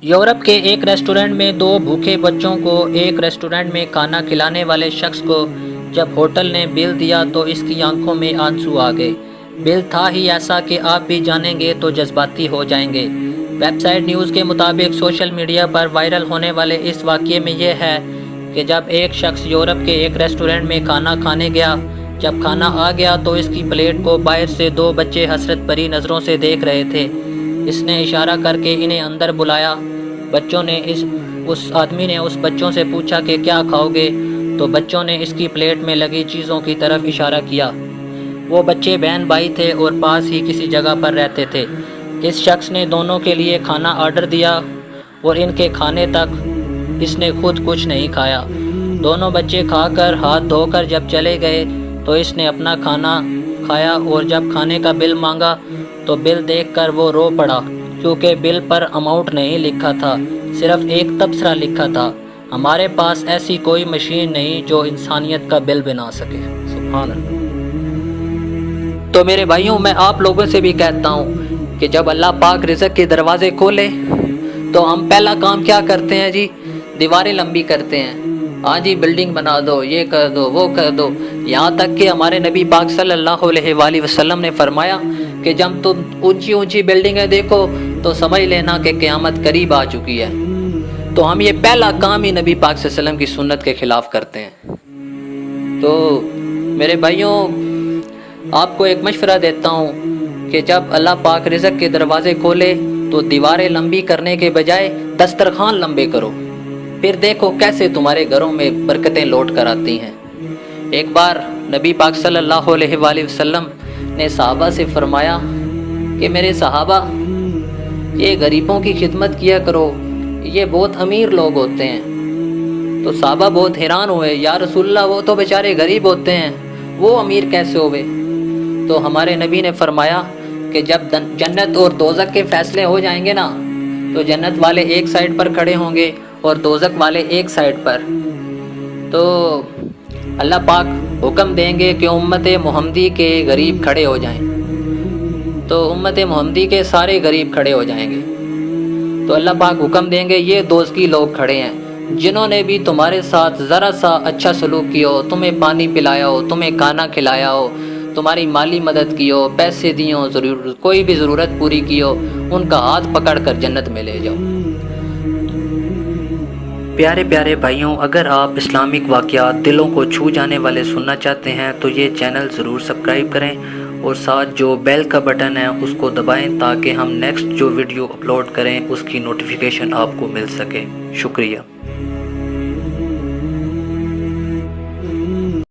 Europe के एक restaurant में दो भूखे बच्चों को एक रेस्टोरेंट में खाना खिलाने वाले शख्स को जब होटल ने बिल दिया तो इसकी आंखों में आंसू आ गए। बिल था ही ऐसा कि आप भी जानेंगे तो जज्बाती हो जाएंगे। वेबसाइट न्यूज़ के मुताबिक सोशल मीडिया पर वायरल होने वाले इस वाक़ये में यह है कि जब एक शख्स यूरोप के एक रेस्टोरेंट में खाना खाने गया, जब खाना आ गया तो इसकी प्लेट को बाहर से दो बच्चे हसरत भरी नज़रों से देख रहे थे। इसने इशारा करके इन्हें अंदर बुलाया। बच्चों ने उस आदमी ने उस बच्चों से पूछा कि क्या खाओगे, तो बच्चों ने इसकी प्लेट में लगी चीज़ों की तरफ इशारा किया। वो बच्चे बहन भाई थे और पास ही किसी जगह पर रहते थे। इस शख्स ने दोनों के लिए खाना ऑर्डर दिया और इनके खाने तक इसने खुद कुछ नहीं खाया। दोनों बच्चे खाकर हाथ धोकर जब चले गए तो इसने अपना खाना खाया और जब खाने का बिल मांगा तो बिल देखकर वो रो पड़ा, क्योंकि बिल पर अमाउंट नहीं लिखा था, सिर्फ एक तबसरा लिखा था। हमारे पास ऐसी कोई मशीन नहीं जो इंसानियत का बिल बना सके। सुभान अल्लाह। तो मेरे भाइयों, मैं आप लोगों से भी कहता हूँ कि जब अल्लाह पाक रिज़्क़ के दरवाज़े खोले तो हम पहला काम क्या करते हैं जी? दीवारें लंबी करते हैं। हाँ जी, बिल्डिंग बना दो, ये कर दो, वो कर दो। यहाँ तक कि हमारे नबी पाक सल्लल्लाहु अलैहि वसल्लम ने फरमाया कि जब तुम ऊंची ऊंची बिल्डिंगें देखो तो समझ लेना कि क़यामत करीब आ चुकी है। तो हम ये पहला काम ही नबी पाक सल्लल्लाहु अलैहि वसल्लम की सुन्नत के ख़िलाफ़ करते हैं। तो मेरे भाइयों, आपको एक मशवरा देता हूँ कि जब अल्लाह पाक रिज़्क़ के दरवाज़े खोले तो दीवारें लंबी करने के बजाय दस्तरखान लंबे करो, फिर देखो कैसे तुम्हारे घरों में बरकतें लौट कर आती हैं। एक बार नबी पाक सल्लल्लाहु अलैहि वसल्लम ने सहाबा से फरमाया कि मेरे सहाबा, ये गरीबों की खिदमत किया करो, ये बहुत अमीर लोग होते हैं। तो सहाबा बहुत हैरान हुए, या रसूलल्लाह, वो तो बेचारे गरीब होते हैं, वो अमीर कैसे हुए? तो हमारे नबी ने फरमाया कि जब जन्नत और दोज़ख के फ़ैसले हो जाएंगे ना, तो जन्नत वाले एक साइड पर खड़े होंगे और दोज़ख वाले एक साइड पर। तो अल्लाह पाक हुक्म देंगे कि उम्मत मोहम्मदी के गरीब खड़े हो जाएं, तो उम्मत मोहम्मदी के सारे गरीब खड़े हो जाएंगे। तो अल्लाह पाक हुक्म देंगे, ये दोज़खी लोग खड़े हैं जिन्होंने भी तुम्हारे साथ ज़रा सा अच्छा सलूक किया हो, तुम्हें पानी पिलाया हो, तुम्हें खाना खिलाया हो, तुम्हारी माली मदद की हो, पैसे दिए हो, कोई भी ज़रूरत पूरी की हो, उनका हाथ पकड़ कर जन्नत में ले जाओ। प्यारे प्यारे भाइयों, अगर आप इस्लामिक वाक़यात दिलों को छू जाने वाले सुनना चाहते हैं तो ये चैनल ज़रूर सब्सक्राइब करें और साथ जो बेल का बटन है उसको दबाएं ताकि हम नेक्स्ट जो वीडियो अपलोड करें उसकी नोटिफिकेशन आपको मिल सके। शुक्रिया।